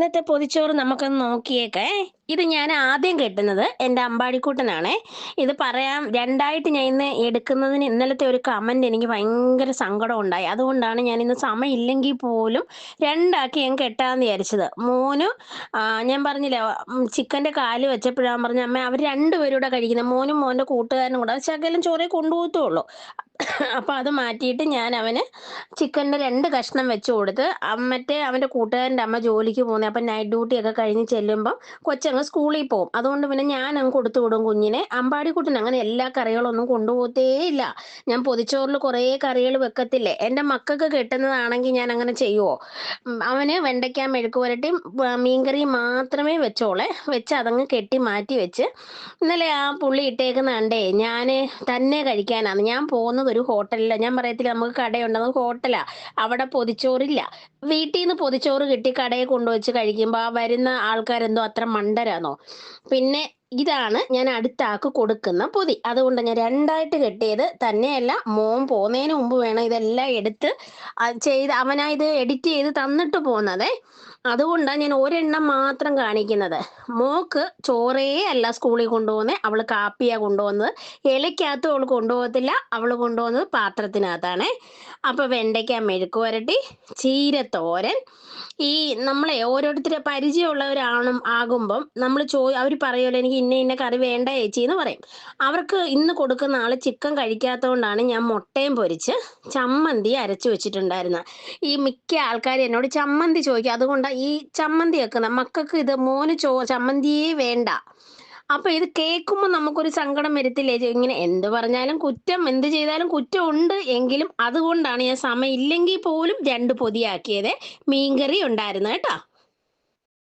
ഇന്നത്തെ പൊതിച്ചോറ് നമുക്കൊന്ന് നോക്കിയേക്കേ. ഇത് ഞാൻ ആദ്യം കെട്ടുന്നത് എൻ്റെ അമ്പാടിക്കുട്ടനാണേ. ഇത് പറയാം 2ആയിട്ട് ഞാൻ ഇന്ന് എടുക്കുന്നതിന് ഇന്നലത്തെ ഒരു കമന്റ് എനിക്ക് ഭയങ്കര സങ്കടമുണ്ടായി. അതുകൊണ്ടാണ് ഞാൻ ഇന്ന് സമയമില്ലെങ്കിൽ പോലും 2ആക്കി ഞാൻ കെട്ടാന്ന് വിചാരിച്ചത്. മോനും ഞാൻ പറഞ്ഞില്ലേ ചിക്കൻ്റെ കാല് വെച്ചപ്പോഴാണ് പറഞ്ഞത് അമ്മ അവർ രണ്ടുപേരും കൂടെ കഴിക്കുന്നത്. മോനും മോൻ്റെ കൂട്ടുകാരനും കൂടെ. അത് ശകലം ചോറേ കൊണ്ടുപോകത്തുള്ളൂ. അപ്പൊ അത് മാറ്റിയിട്ട് ഞാൻ അവന് ചിക്കൻ്റെ 2 കഷ്ണം വെച്ച് കൊടുത്ത് മറ്റേ അവൻ്റെ കൂട്ടുകാരൻ്റെ അമ്മ ജോലിക്ക് പോകുന്നത്. അപ്പം നൈറ്റ് ഡ്യൂട്ടി ഒക്കെ കഴിഞ്ഞ് ചെല്ലുമ്പം കൊച്ചങ്ങ് സ്കൂളിൽ പോകും. അതുകൊണ്ട് പിന്നെ ഞാൻ അങ്ങ് കൊടുത്തു വിടും കുഞ്ഞിനെ. അമ്പാടിക്കുട്ടൻ അങ്ങനെ എല്ലാ കറികളൊന്നും കൊണ്ടുപോകത്തേ ഇല്ല. ഞാൻ പൊതിച്ചോറിൽ കുറേ കറികൾ വെക്കത്തില്ലേ, എൻ്റെ മക്കൾക്ക് കിട്ടുന്നതാണെങ്കിൽ ഞാൻ അങ്ങനെ ചെയ്യുമോ? അവന് വെണ്ടയ്ക്ക മെഴുക്ക് പുരട്ടിയും മീൻകറിയും മാത്രമേ വെച്ചോളെ. വെച്ച് അതങ്ങ് കെട്ടി മാറ്റി വെച്ച് ഇന്നലെ ആ പുള്ളി ഇട്ടേക്കുന്ന കണ്ടേ ഞാൻ തന്നെ കഴിക്കാനാണ്. ഞാൻ പോകുന്നത് ഒരു ഹോട്ടലിലാണ്. ഞാൻ പറയത്തില്ല നമുക്ക് കടയുണ്ടെന്ന്, ഹോട്ടലാ. അവിടെ പൊതിച്ചോറില്ല. വീട്ടിൽ നിന്ന് പൊതിച്ചോറ് കിട്ടി കടയിൽ കൊണ്ടുവച്ച് കഴിക്കുമ്പോൾ ആ വരുന്ന ആൾക്കാരെന്തോ അത്ര മണ്ടരാന്നോ. പിന്നെ ഇതാണ് ഞാൻ അടുത്ത ആൾക്ക് കൊടുക്കുന്ന പൊതി. അതുകൊണ്ട് ഞാൻ 2ആയിട്ട് കെട്ടിയത്. തന്നെയല്ല, മോൻ പോകുന്നതിന് മുമ്പ് വേണം ഇതെല്ലാം എടുത്ത് ചെയ്ത് അവനാ ഇത് എഡിറ്റ് ചെയ്ത് തന്നിട്ട് പോകുന്നതേ. അതുകൊണ്ടാണ് ഞാൻ ഒരെണ്ണം മാത്രം കാണിക്കുന്നത്. മോക്ക് ചോറേ അല്ല സ്കൂളിൽ കൊണ്ടുപോകുന്നത്, അവള് കാപ്പിയാ കൊണ്ടുപോകുന്നത്. ഇലക്കകത്തും അവൾ കൊണ്ടുപോകത്തില്ല, അവൾ കൊണ്ടുപോകുന്നത് പാത്രത്തിനകത്താണേ. അപ്പൊ വെണ്ടയ്ക്ക മെഴുക്ക് പുരട്ടി, ചീരത്തോരൻ. ഈ നമ്മളെ ഓരോരുത്തരെ പരിചയമുള്ളവരാണ് ആകുമ്പം നമ്മൾ അവർ പറയുമല്ലോ എനിക്ക് ഇന്ന ഇന്ന കറി വേണ്ട ചേച്ചി എന്ന് പറയും. അവർക്ക് ഇന്ന് കൊടുക്കുന്ന ആള് ചിക്കൻ കഴിക്കാത്തതുകൊണ്ടാണ് ഞാൻ മുട്ടയും പൊരിച്ച് ചമ്മന്തി അരച്ചു വെച്ചിട്ടുണ്ടായിരുന്നത്. ഈ മിക്ക ആൾക്കാരും എന്നോട് ചമ്മന്തി ചോദിക്കും. അതുകൊണ്ടാണ് ഈ ചമ്മന്തി വെക്കുന്നത്. മക്കൾക്ക് ഇത് മോന് ചമ്മന്തിയേ വേണ്ട. അപ്പൊ ഇത് കേൾക്കുമ്പോൾ നമുക്കൊരു സങ്കടം വരത്തില്ലേ? ഇങ്ങനെ എന്ത് പറഞ്ഞാലും കുറ്റം, എന്ത് ചെയ്താലും കുറ്റം ഉണ്ട് എങ്കിലും അതുകൊണ്ടാണ് ഞാൻ സമയം ഇല്ലെങ്കിൽ പോലും 2 പൊതിയാക്കിയത്. മീൻകറി ഉണ്ടായിരുന്നു കേട്ടോ.